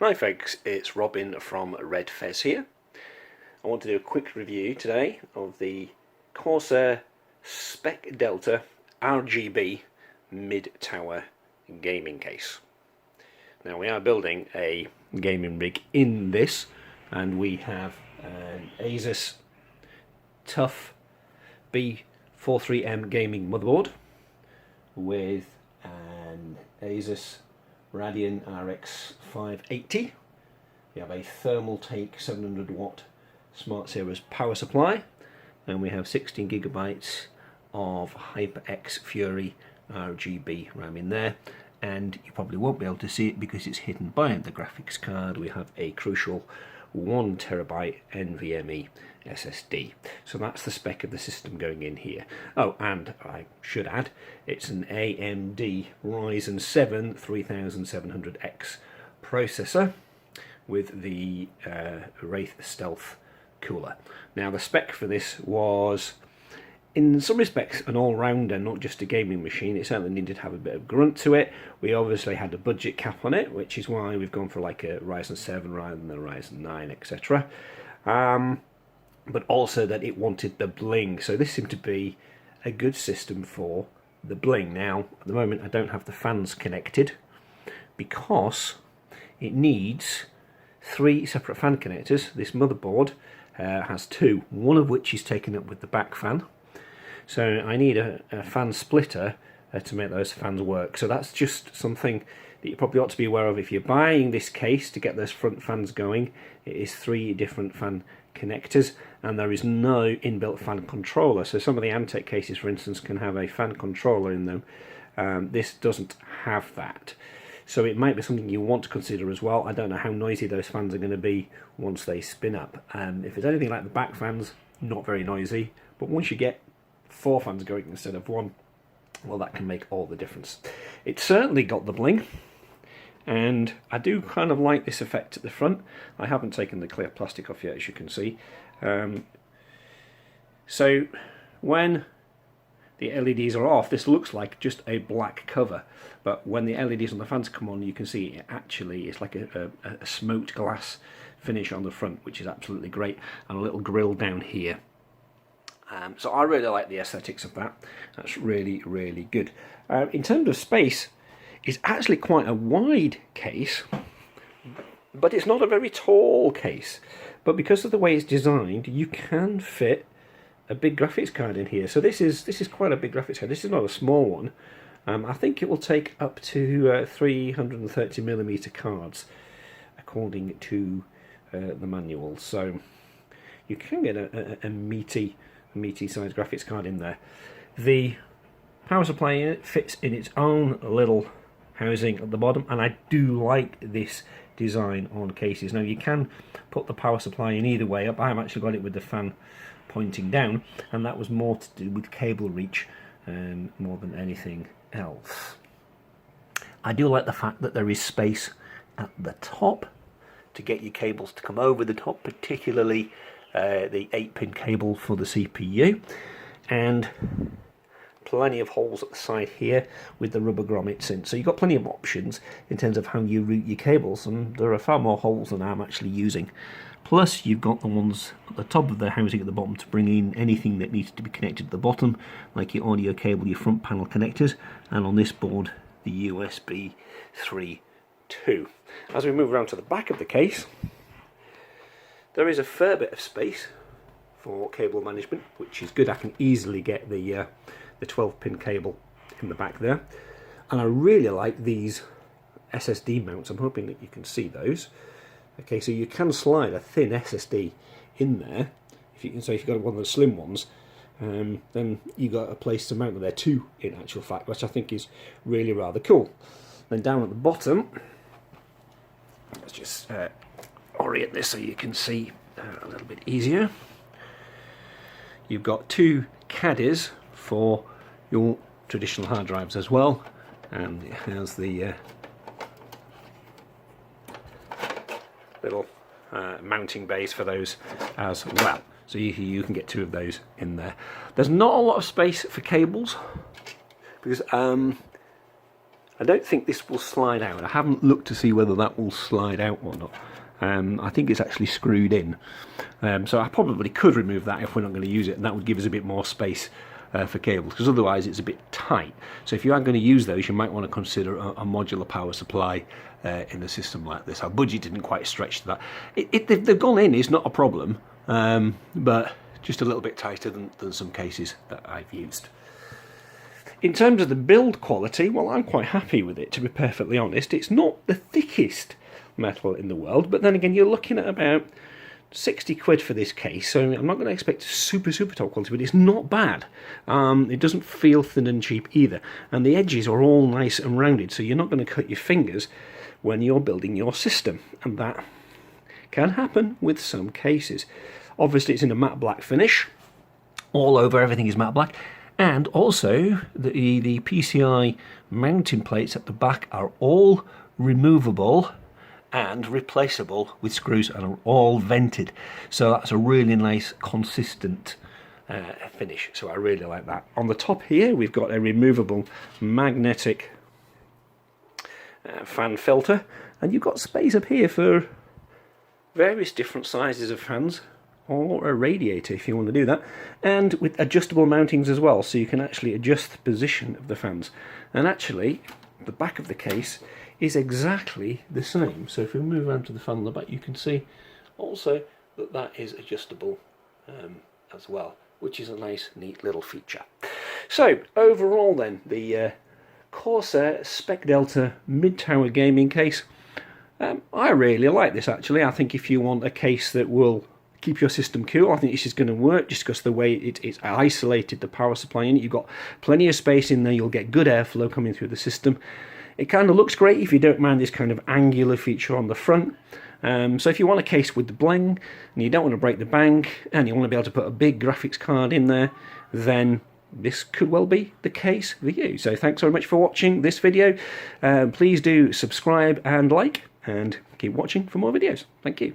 Hi folks, it's Robin from Red Fez here. I want to do a quick review today of the Corsair Spec Delta RGB mid-tower gaming case. Now we are building a gaming rig in this, and we have an Asus TUF B43M gaming motherboard with an Asus Radeon RX 580. We have a Thermaltake 700 watt Smart Series power supply, and we have 16 gigabytes of HyperX Fury RGB RAM in there, and you probably won't be able to see it because it's hidden by the graphics card. We have a crucial 1 terabyte NVMe SSD. So that's the spec of the system going in here. Oh, and I should add, it's an AMD Ryzen 7 3700X processor with the Wraith Stealth cooler. Now the spec for this was, in some respects, an all-rounder, not just a gaming machine. It certainly needed to have a bit of grunt to it. We obviously had a budget cap on it, which is why we've gone for like a Ryzen 7 rather than a Ryzen 9, etc. But also that it wanted the bling. So this seemed to be a good system for the bling. Now, at the moment, I don't have the fans connected because it needs 3 separate fan connectors. This motherboard has 2, one of which is taken up with the back fan. So I need a fan splitter to make those fans work. So that's just something that you probably ought to be aware of if you're buying this case to get those front fans going. It is 3 different fan connectors, and there is no inbuilt fan controller. So some of the Antec cases, for instance, can have a fan controller in them. This doesn't have that. So it might be something you want to consider as well. I don't know how noisy those fans are going to be once they spin up. If it's anything like the back fans, not very noisy. But once you get 4 fans going instead of 1, well, that can make all the difference. It's certainly got the bling, and I do kind of like this effect at the front. I haven't taken the clear plastic off yet, as you can see. So when the LEDs are off, this looks like just a black cover, but when the LEDs on the fans come on, you can see it actually is like a smoked glass finish on the front, which is absolutely great, and a little grille down here. So I really like the aesthetics of that. That's really, really good. In terms of space, it's actually quite a wide case, but it's not a very tall case. But because of the way it's designed, you can fit a big graphics card in here. So this is quite a big graphics card. This is not a small one. I think it will take up to 330mm cards, according to the manual. So you can get a meaty sized graphics card in there. The power supply in it fits in its own little housing at the bottom, and I do like this design on cases. Now you can put the power supply in either way up. I've actually got it with the fan pointing down, and that was more to do with cable reach more than anything else. I do like the fact that there is space at the top to get your cables to come over the top, particularly the 8-pin cable for the CPU, and plenty of holes at the side here with the rubber grommets in. So you've got plenty of options in terms of how you route your cables, and there are far more holes than I'm actually using. Plus you've got the ones at the top of the housing at the bottom to bring in anything that needs to be connected at the bottom, like your audio cable, your front panel connectors, and on this board the USB 3.2. As we move around to the back of the case, there is a fair bit of space for cable management, which is good. I can easily get the 12-pin cable in the back there. And I really like these SSD mounts. I'm hoping that you can see those. Okay, so you can slide a thin SSD in there. If you can, so if you've got one of the slim ones, then you've got a place to mount them. There, 2 in actual fact, which I think is really rather cool. Then down at the bottom, let's just orient this so you can see a little bit easier. You've got 2 caddies for your traditional hard drives as well, and it has the little mounting bays for those as well. So you can get 2 of those in there. There's not a lot of space for cables because I don't think this will slide out. I haven't looked to see whether that will slide out or not. I think it's actually screwed in. So I probably could remove that if we're not going to use it, and that would give us a bit more space for cables, because otherwise it's a bit tight. So if you are going to use those, you might want to consider a modular power supply in a system like this. Our budget didn't quite stretch to that. They've gone in, it's not a problem, but just a little bit tighter than some cases that I've used. In terms of the build quality, well, I'm quite happy with it, to be perfectly honest. It's not the thickest metal in the world, but then again, you're looking at about 60 quid for this case, so I'm not going to expect super top quality, but it's not bad. It doesn't feel thin and cheap either, and the edges are all nice and rounded, so you're not going to cut your fingers when you're building your system, and that can happen with some cases. Obviously it's in a matte black finish, all over, everything is matte black, and also the PCI mounting plates at the back are all removable and replaceable with screws, and are all vented, so that's a really nice consistent finish, so I really like that. On the top here we've got a removable magnetic fan filter, and you've got space up here for various different sizes of fans, or a radiator if you want to do that, and with adjustable mountings as well, so you can actually adjust the position of the fans. And actually the back of the case is exactly the same, so if we move around to the fan on the back, you can see also that that is adjustable as well, which is a nice neat little feature. So overall then, the Corsair Spec Delta mid-tower gaming case, I really like this actually. I think if you want a case that will keep your system cool, I think this is going to work, just because the way it's isolated the power supply in it. You've got plenty of space in there, you'll get good airflow coming through the system. It kind of looks great if you don't mind this kind of angular feature on the front. So if you want a case with the bling, and you don't want to break the bank, and you want to be able to put a big graphics card in there, then this could well be the case for you. So thanks very much for watching this video. Please do subscribe and like, and keep watching for more videos. Thank you.